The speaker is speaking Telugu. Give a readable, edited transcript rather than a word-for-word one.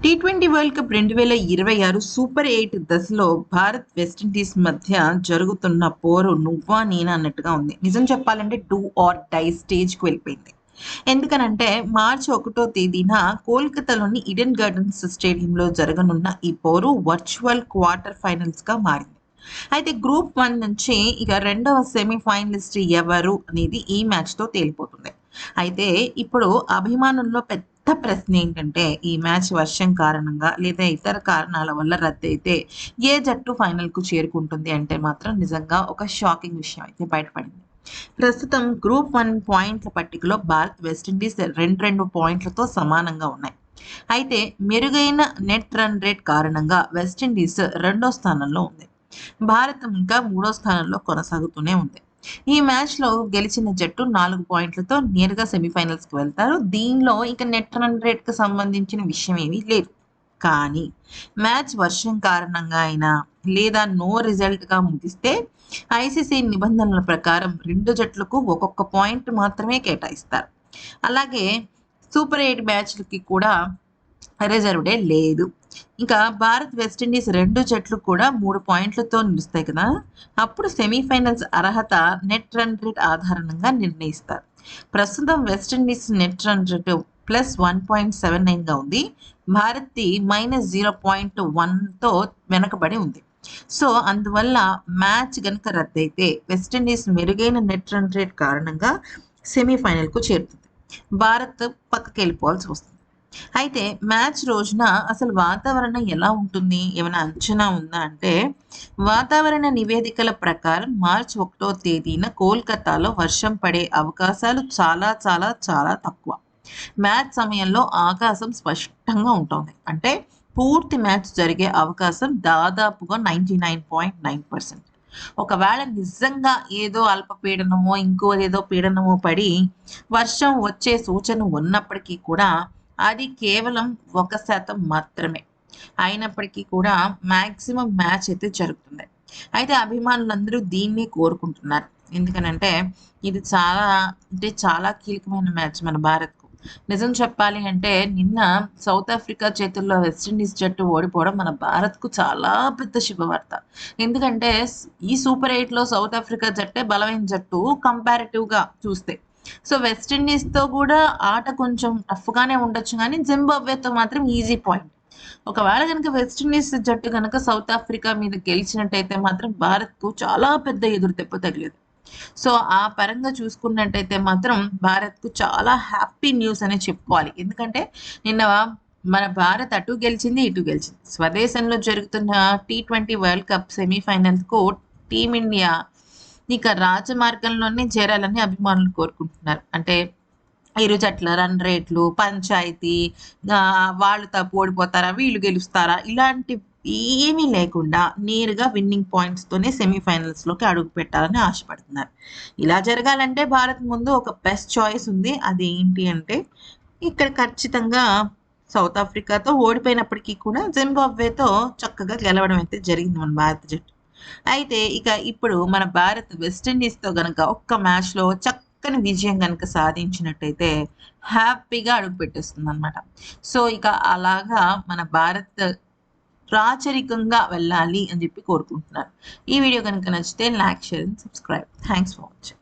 టీ20 వరల్డ్ కప్ 2026 సూపర్ 8 దశలో భారత్ వెస్టిండీస్ మధ్య జరుగుతున్న పోరు నువ్వా నేనా అన్నట్టుగా ఉంది. నిజం చెప్పాలంటే డూ ఆర్ డై స్టేజ్‌కి వెళ్ళిపోయింది. ఎందుకనంటే మార్చి 1 తేదీన కోల్కతాలోని ఈడెన్ గార్డెన్స్ స్టేడియంలో జరగనున్న ఈ పోరు వర్చువల్ క్వార్టర్ ఫైనల్స్‌గా మారింది. అయితే గ్రూప్ 1 నుంచి ఇక రెండవ సెమీఫైనలిస్ట్ ఎవరు అనేది ఈ మ్యాచ్‌తో తేలిపోతుంది. అయితే ఇప్పుడు అభిమానుల్లో పెద్ద ప్రశ్న ఏంటంటే ఈ మ్యాచ్ వర్షం కారణంగా లేదా ఇతర కారణాల వల్ల రద్దయితే ఏ జట్టు ఫైనల్‌కు చేరుకుంటుంది అంటే మాత్రం నిజంగా ఒక షాకింగ్ విషయం అయితే బయటపడింది. ప్రస్తుతం గ్రూప్ 1 పాయింట్ల పట్టికలో భారత్, వెస్టిండీస్ 2 పాయింట్లతో సమానంగా ఉన్నాయి. అయితే మెరుగైన నెట్ రన్ రేట్ కారణంగా వెస్టిండీస్ రెండో స్థానంలో ఉంది. భారత్ ఇంకా మూడో స్థానంలో కొనసాగుతూనే ఉంది. ఈ మ్యాచ్‌లో గెలిచిన జట్టు 4 పాయింట్లతో నేరుగా సెమీఫైనల్స్‌కి వెళ్తారు. దీనిలో ఇక నెట్ రన్ రేట్‌కి సంబంధించిన విషయం ఏమీ లేదు. కానీ మ్యాచ్ వర్షం కారణంగా అయినా లేదా నో రిజల్ట్‌గా ముగిస్తే ఐసీసీ నిబంధనల ప్రకారం 2 జట్లకు ఒక్కొక్క పాయింట్ మాత్రమే కేటాయిస్తారు. అలాగే సూపర్ 8 మ్యాచ్‌లకి కూడా రిజర్వ్ డే లేదు. ఇంకా భారత్, వెస్టిండీస్ 2 జట్లు కూడా 3 పాయింట్లతో నిలుస్తాయి కదా! అప్పుడు సెమీఫైనల్స్ అర్హత నెట్ రన్ రేట్ ఆధారంగా నిర్ణయిస్తారు. ప్రస్తుతం వెస్టిండీస్ నెట్ రన్ రేట్ +1.79గా ఉంది. భారత్‌ది -0.1తో వెనకబడి ఉంది. సో, అందువల్ల మ్యాచ్ గనుక రద్దయితే వెస్టిండీస్ మెరుగైన నెట్ రన్ రేట్ కారణంగా సెమీఫైనల్‌కు చేరుతుంది. భారత్ పక్కకెళ్ళిపోవాల్సి వస్తుంది. అయితే మ్యాచ్ రోజున అసలు వాతావరణం ఎలా ఉంటుంది? ఏమైనా అంచనా ఉందా అంటే, వాతావరణ నివేదికల ప్రకారం మార్చి 1 తేదీన కోల్కతాలో వర్షం పడే అవకాశాలు చాలా చాలా చాలా తక్కువ. మ్యాచ్ సమయంలో ఆకాశం స్పష్టంగా ఉంటుంది. అంటే పూర్తి మ్యాచ్ జరిగే అవకాశం దాదాపుగా 99.9%. ఒకవేళ నిజంగా ఏదో అల్పపీడనమో, ఇంకోదేదో పీడనమో పడి వర్షం వచ్చే సూచన ఉన్నప్పటికీ కూడా అది కేవలం 1% మాత్రమే. అయినప్పటికీ కూడా మాక్సిమం మ్యాచ్ అయితే జరుగుతుంది. అయితే అభిమానులందరూ దీన్నే కోరుకుంటున్నారు. ఎందుకనంటే ఇది చాలా కీలకమైన మ్యాచ్ మన భారత్‌కు. నిజం చెప్పాలి అంటే నిన్న సౌత్ ఆఫ్రికా చేతుల్లో వెస్టిండీస్ జట్టు ఓడిపోవడం మన భారత్‌కు చాలా పెద్ద శుభవార్త. ఎందుకంటే ఈ సూపర్ 8లో సౌత్ ఆఫ్రికా జట్టే బలమైన జట్టు కంపారిటివ్‌గా చూస్తే. సో, వెస్టిండీస్‌తో కూడా ఆట కొంచెం టఫ్‌గానే ఉండొచ్చు గానీ, జింబాబ్వేతో మాత్రం ఈజీ పాయింట్. ఒకవేళ గనుక వెస్టిండీస్ జట్టు గనక సౌత్ ఆఫ్రికా మీద గెలిచినట్టయితే మాత్రం భారత్‌కు చాలా పెద్ద ఎదురు దెబ్బ తగిలేది. సో, ఆ పరంగా చూసుకున్నట్టయితే మాత్రం భారత్‌కు చాలా హ్యాపీ న్యూస్ అనే చెప్పుకోవాలి. ఎందుకంటే నిన్న మన భారత్ అటు గెలిచింది, ఇటు గెలిచింది. స్వదేశంలో జరుగుతున్న టీ20 వరల్డ్ కప్ సెమీఫైనల్స్‌కు టీమిండియా ఇక రాజమార్గంలోనే చేరాలని అభిమానులు కోరుకుంటున్నారు. అంటే ఇరు జట్ల రన్ రేట్లు, పంచాయితీ, వాళ్ళు ఓడిపోతారా? వీళ్ళు గెలుస్తారా? ఇలాంటివి ఏమీ లేకుండా నేరుగా విన్నింగ్ పాయింట్స్‌తోనే సెమీఫైనల్స్‌లోకి అడుగుపెట్టాలని ఆశపడుతున్నారు. ఇలా జరగాలంటే భారత్ ముందు ఒక బెస్ట్ చాయిస్ ఉంది. అదేంటి అంటే ఇక్కడ ఖచ్చితంగా సౌత్ ఆఫ్రికాతో ఓడిపోయినప్పటికీ కూడా జింబాబ్వేతో చక్కగా గెలవడం అయితే జరిగింది మన భారత జట్టు. అయితే ఇక ఇప్పుడు మన భారత్ వెస్టిండీస్‌తో గనక ఒక్క మ్యాచ్‌లో చక్కని విజయం గనక సాధించినట్టయితే హ్యాపీగా అడుగుపెట్టేస్తుందనమాట. సో, ఇక అలాగా మన భారత్ రాచరికంగా వెళ్ళాలి అని చెప్పి కోరుకుంటున్నాను. ఈ వీడియో గనుక నచ్చితే like, share and subscribe. Thanks for watching.